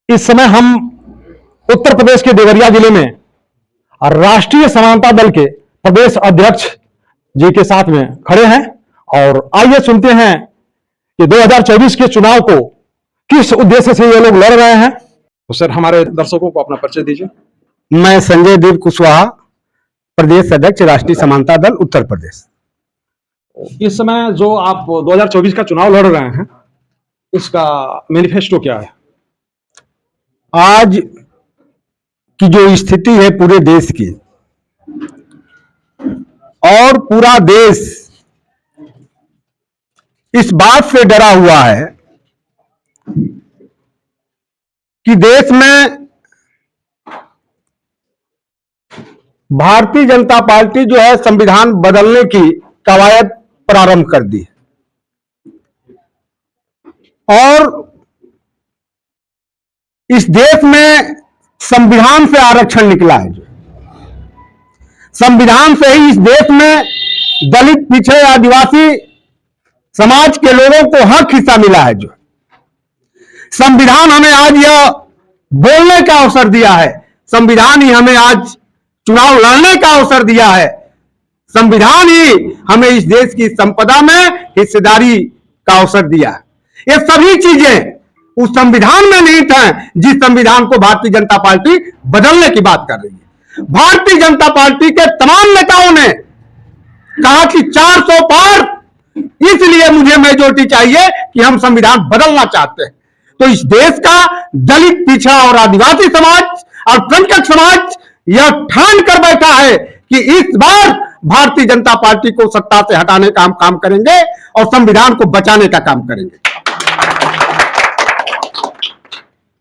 इस समय हम उत्तर प्रदेश के देवरिया जिले में राष्ट्रीय समानता दल के प्रदेश अध्यक्ष जी के साथ में खड़े हैं और आइए सुनते हैं कि 2024 के चुनाव को किस उद्देश्य से ये लोग लड़ रहे हैं। तो सर, हमारे दर्शकों को अपना परिचय दीजिए। मैं संजय देव कुशवाहा, प्रदेश अध्यक्ष राष्ट्रीय समानता दल उत्तर प्रदेश। इस समय जो आप 2024 का चुनाव लड़ रहे हैं, इसका मैनिफेस्टो क्या है? आज की जो स्थिति है पूरे देश की, और पूरा देश इस बात से डरा हुआ है कि देश में भारतीय जनता पार्टी जो है संविधान बदलने की कवायद प्रारंभ कर दी और इस देश में संविधान से आरक्षण निकला है। जो संविधान से ही इस देश में दलित, पिछड़े, आदिवासी समाज के लोगों को हक हिस्सा मिला है। जो संविधान हमें आज यह बोलने का अवसर दिया है, संविधान ही हमें आज चुनाव लड़ने का अवसर दिया है, संविधान ही हमें इस देश की संपदा में हिस्सेदारी का अवसर दिया है। ये सभी चीजें उस संविधान में निहित हैं जिस संविधान को भारतीय जनता पार्टी बदलने की बात कर रही है। भारतीय जनता पार्टी के तमाम नेताओं ने कहा कि 400 पार, इसलिए मुझे मेजोरिटी चाहिए कि हम संविधान बदलना चाहते हैं। तो इस देश का दलित, पिछड़ा और आदिवासी समाज और प्रमुख समाज यह ठान कर बैठा है कि इस बार भारतीय जनता पार्टी को सत्ता से हटाने का हम काम करेंगे और संविधान को बचाने का काम करेंगे।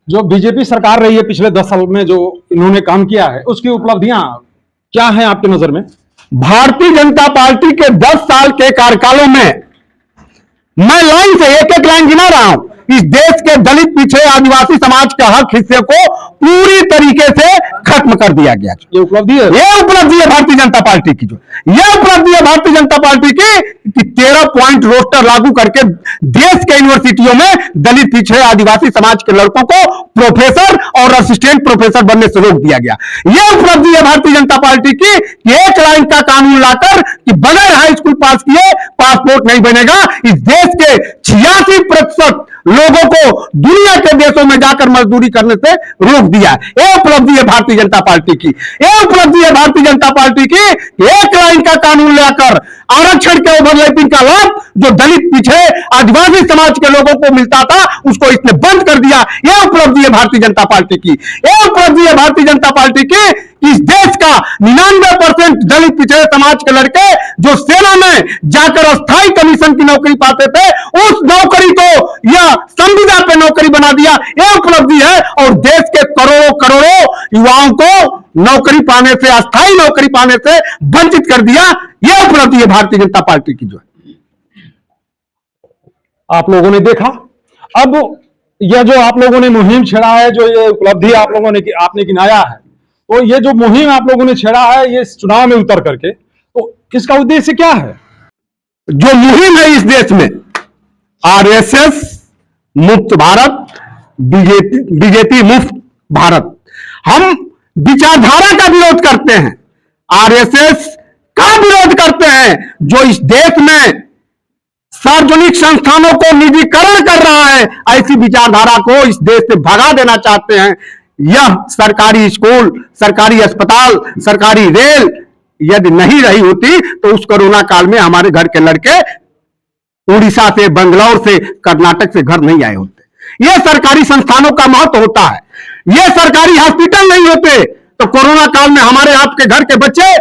जो बीजेपी सरकार रही है पिछले 10 साल में, जो इन्होंने काम किया है, उसकी उपलब्धियां क्या हैं आपकी नजर में? भारतीय जनता पार्टी के 10 साल के कार्यकालों में मैं लाइन से एक लाइन गिना रहा हूं। इस देश के दलित, पिछड़े, आदिवासी समाज के हक हिस्से को पूरी तरीके से खत्म कर दिया गया। ये उपलब्धि है, ये उपलब्धि है भारतीय जनता पार्टी की। जो ये उपलब्धि है भारतीय जनता पार्टी की कि 13 पॉइंट रोस्टर लागू करके देश के यूनिवर्सिटियों में दलित, पिछड़े, आदिवासी समाज के लड़कों को प्रोफेसर और असिस्टेंट प्रोफेसर बनने से रोक दिया गया। यह उपलब्धि है भारतीय जनता पार्टी की कि एक लाइन का कानून लाकर कि बगैर हाई स्कूल पास किए पासपोर्ट नहीं बनेगा। इस देश के 86% लोगों को दुनिया के देशों में जाकर मजदूरी करने से रोक दिया। यह उपलब्धि है भारतीय जनता पार्टी की। यह उपलब्धि है भारतीय जनता पार्टी की। एक लाइन का कानून लाकर आरक्षण के ओवरलैपिंग का लाभ जो दलित, पिछड़े, आदिवासी समाज के लोगों को मिलता था, उसको इसने बंद कर दिया। यह उपलब्धि है भारतीय जनता पार्टी की। यह उपलब्धि है भारतीय जनता पार्टी की। इस देश का 99% दलित, पिछड़े समाज के लड़के जो सेना में जाकर अस्थायी कमीशन की नौकरी पाते थे, उस नौकरी को यह संविदा पे नौकरी बना दिया। यह उपलब्धि है। और देश के करोड़ों करोड़ों युवाओं को नौकरी पाने से, अस्थायी नौकरी पाने से वंचित कर दिया। यह उपलब्धि है भारतीय जनता पार्टी की। जो आप लोगों ने देखा, अब यह जो आप लोगों ने मुहिम छेड़ा है, जो ये उपलब्धि आप लोगों ने आपने गिनाया है, तो ये जो मुहिम आप लोगों ने छेड़ा है ये चुनाव में उतर करके, तो इसका उद्देश्य क्या है? जो मुहिम है इस देश में, आरएसएस मुक्त भारत, बीजेपी मुक्त भारत। हम विचारधारा का विरोध करते हैं, आरएसएस का विरोध करते हैं जो इस देश में सार्वजनिक संस्थानों को निजीकरण कर रहा है। ऐसी विचारधारा को इस देश से भगा देना चाहते हैं। यह सरकारी स्कूल, सरकारी अस्पताल, सरकारी रेल यदि नहीं रही होती तो उस कोरोना काल में हमारे घर के लड़के उड़ीसा से, बंगलौर से, कर्नाटक से घर नहीं आए होते। यह सरकारी संस्थानों का महत्व होता है। यह सरकारी हॉस्पिटल नहीं होते तो कोरोना काल में हमारे आपके घर के बच्चे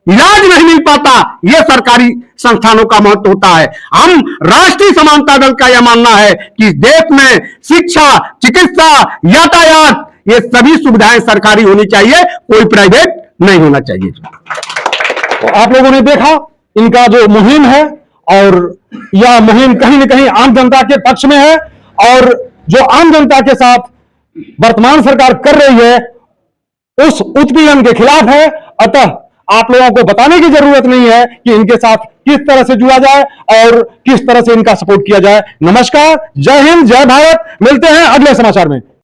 इलाज नहीं मिल पाता। यह सरकारी संस्थानों का महत्व होता है। हम राष्ट्रीय समानता दल का यह मानना है कि देश में शिक्षा, चिकित्सा, यातायात, ये सभी सुविधाएं सरकारी होनी चाहिए, कोई प्राइवेट नहीं होना चाहिए। तो आप लोगों ने देखा इनका जो मुहिम है, और यह मुहिम कहीं न कहीं आम जनता के पक्ष में है, और जो आम जनता के साथ वर्तमान सरकार कर रही है उस उत्पीड़न के खिलाफ है। अतः आप लोगों को बताने की जरूरत नहीं है कि इनके साथ किस तरह से जुड़ा जाए और किस तरह से इनका सपोर्ट किया जाए। नमस्कार, जय हिंद, जय भारत। मिलते हैं अगले समाचार में।